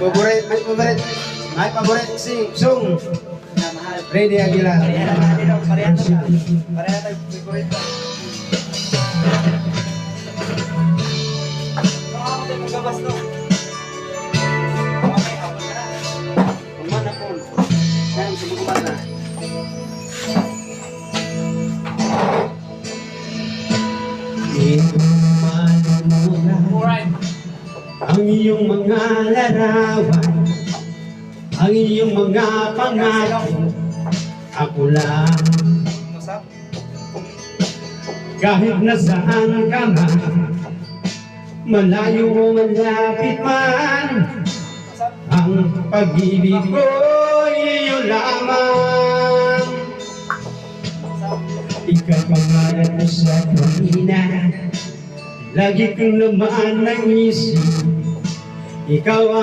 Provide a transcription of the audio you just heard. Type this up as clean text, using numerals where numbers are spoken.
My favorite song. Freddy Aguilar. Pareha tayo favorite. Ako tayo magabas no. Okay, hapon ka na. Kumana po. Ngayon, sumukuman na. Alright. Ang iyong mga larawan, ang iyong mga pangako, ako lang. Masap. Kahit nasaan ka man, malayo o malapit man, Masap. ang pag-ibig ko iyo lamang. Ikaw pangalan mo sa kanina, lagi kong naman ang isip. Ikaw